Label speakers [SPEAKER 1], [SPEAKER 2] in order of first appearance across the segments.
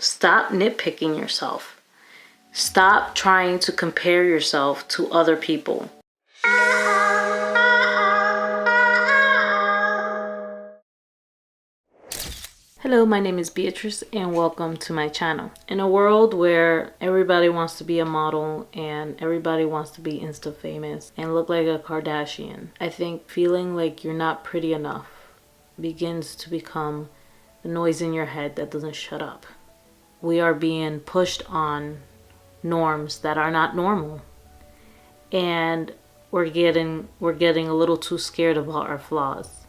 [SPEAKER 1] Stop nitpicking yourself. Stop trying to compare yourself to other people. Hello, my name is Beatrice and welcome to my channel. In a world where everybody wants to be a model and everybody wants to be Insta famous and look like a Kardashian, I think feeling like you're not pretty enough begins to become the noise in your head that doesn't shut up. We are being pushed on norms that are not normal, and we're getting a little too scared about our flaws.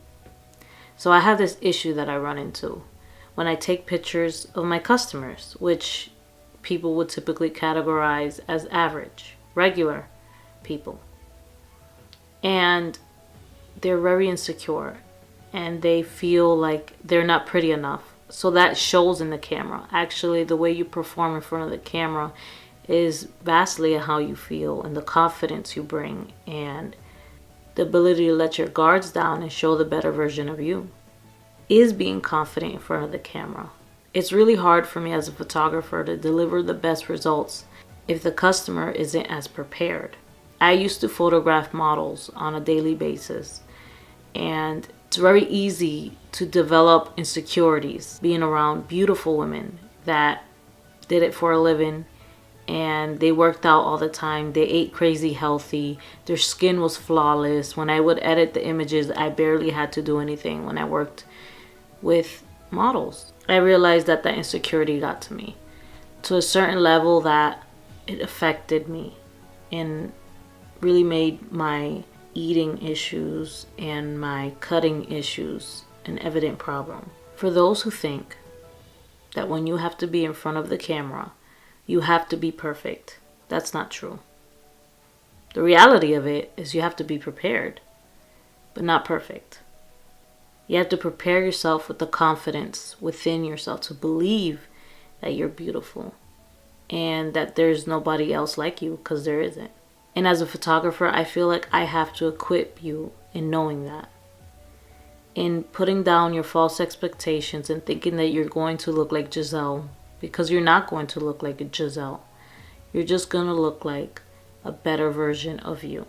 [SPEAKER 1] So I have this issue that I run into when I take pictures of my customers, which people would typically categorize as average, regular people. And they're very insecure and they feel like they're not pretty enough. So that shows in the camera. Actually, the way you perform in front of the camera is vastly how you feel and the confidence you bring and the ability to let your guards down and show the better version of you. Is being confident in front of the camera. It's really hard for me as a photographer to deliver the best results if the customer isn't as prepared. I used to photograph models on a daily basis, and it's very easy to develop insecurities being around beautiful women that did it for a living and they worked out all the time. They ate crazy healthy. Their skin was flawless. When I would edit the images, I barely had to do anything when I worked with models. I realized that insecurity got to me to a certain level that it affected me and really made my eating issues and my cutting issues an evident problem. For those who think that when you have to be in front of the camera, you have to be perfect, that's not true. The reality of it is you have to be prepared, but not perfect. You have to prepare yourself with the confidence within yourself to believe that you're beautiful and that there's nobody else like you, because there isn't. And as a photographer, I feel like I have to equip you in knowing that. In putting down your false expectations and thinking that you're going to look like Giselle, because you're not going to look like a Giselle. You're just going to look like a better version of you.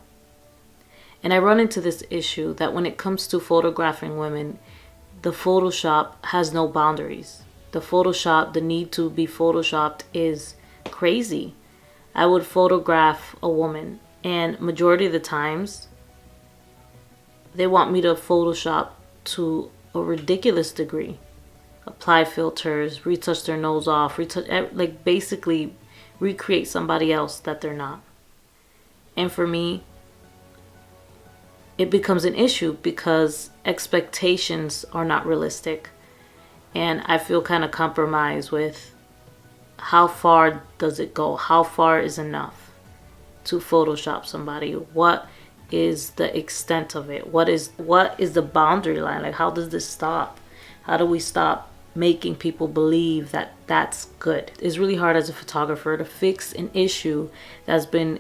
[SPEAKER 1] And I run into this issue that when it comes to photographing women, the Photoshop has no boundaries. The need to be Photoshopped is crazy. I would photograph a woman and majority of the times they want me to Photoshop to a ridiculous degree. Apply filters, retouch their nose off, basically recreate somebody else that they're not. And for me, it becomes an issue because expectations are not realistic. And I feel kind of compromised with how far does it go? How far is enough to Photoshop somebody? What is the extent of it? What is the boundary line? Like, how does this stop? How do we stop making people believe that that's good? It's really hard as a photographer to fix an issue that's been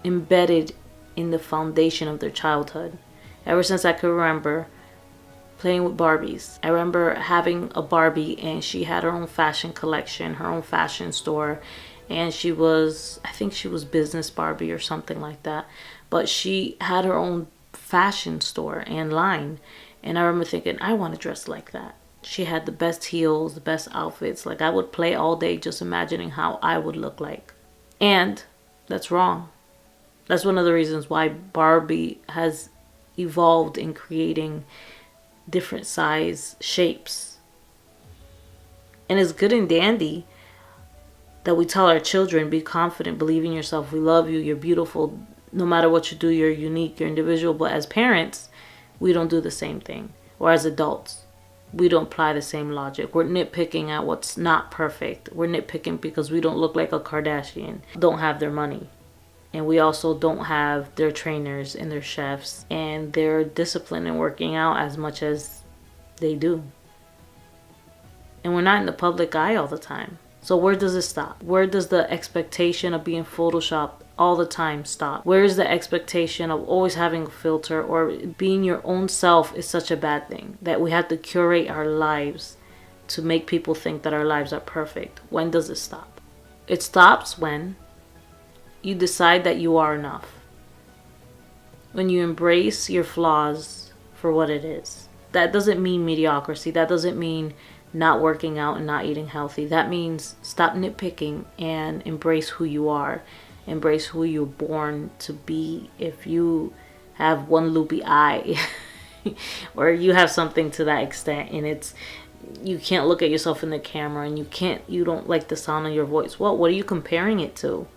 [SPEAKER 1] embedded in the foundation of their childhood. Ever since I could remember playing with Barbies. I remember having a Barbie and she had her own fashion collection, her own fashion store, and I think she was business Barbie or something like that, but she had her own fashion store and line, and I remember thinking, I want to dress like that. She had the best heels, the best outfits. Like, I would play all day just imagining how I would look like. And that's wrong. That's one of the reasons why Barbie has evolved in creating different size shapes. And it's good and dandy that we tell our children, be confident, believe in yourself, we love you, you're beautiful, no matter what you do, you're unique, you're individual. But as parents, we don't do the same thing. Or as adults, we don't apply the same logic. We're nitpicking at what's not perfect. We're nitpicking because we don't look like a Kardashian, don't have their money. And we also don't have their trainers and their chefs and their discipline in working out as much as they do. And we're not in the public eye all the time. So where does it stop? Where does the expectation of being Photoshopped all the time stop? Where is the expectation of always having a filter or being your own self is such a bad thing that we have to curate our lives to make people think that our lives are perfect, when does it stop? It stops when you decide that you are enough. When you embrace your flaws for what it is. That doesn't mean mediocrity. That doesn't mean not working out and not eating healthy. That means stop nitpicking and embrace who you are. Embrace who you're born to be. If you have one loopy eye or you have something to that extent, and it's, you can't look at yourself in the camera, and you don't like the sound of your voice. Well, what are you comparing it to?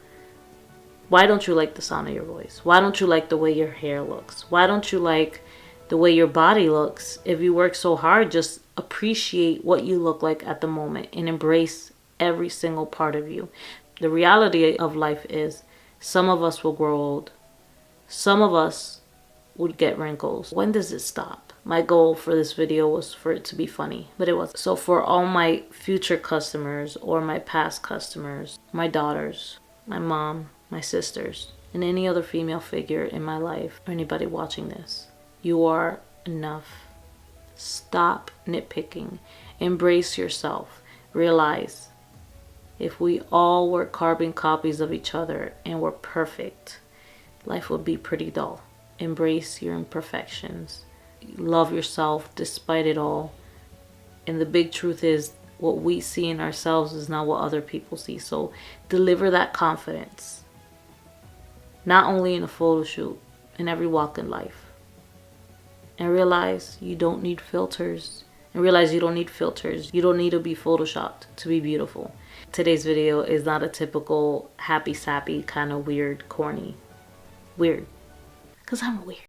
[SPEAKER 1] Why don't you like the sound of your voice? Why don't you like the way your hair looks? Why don't you like the way your body looks? If you work so hard, just appreciate what you look like at the moment and embrace every single part of you. The reality of life is some of us will grow old. Some of us would get wrinkles. When does it stop? My goal for this video was for it to be funny, but it wasn't. So for all my future customers or my past customers, my daughters, my mom, my sisters, and any other female figure in my life, or anybody watching this, you are enough. Stop nitpicking. Embrace yourself. Realize if we all were carbon copies of each other and were perfect, life would be pretty dull. Embrace your imperfections. Love yourself despite it all. And the big truth is, what we see in ourselves is not what other people see. So deliver that confidence. Not only in a photo shoot, in every walk in life. And realize you don't need filters. And realize you don't need filters. You don't need to be photoshopped to be beautiful. Today's video is not a typical happy sappy kind of weird, corny. Weird. Because I'm weird.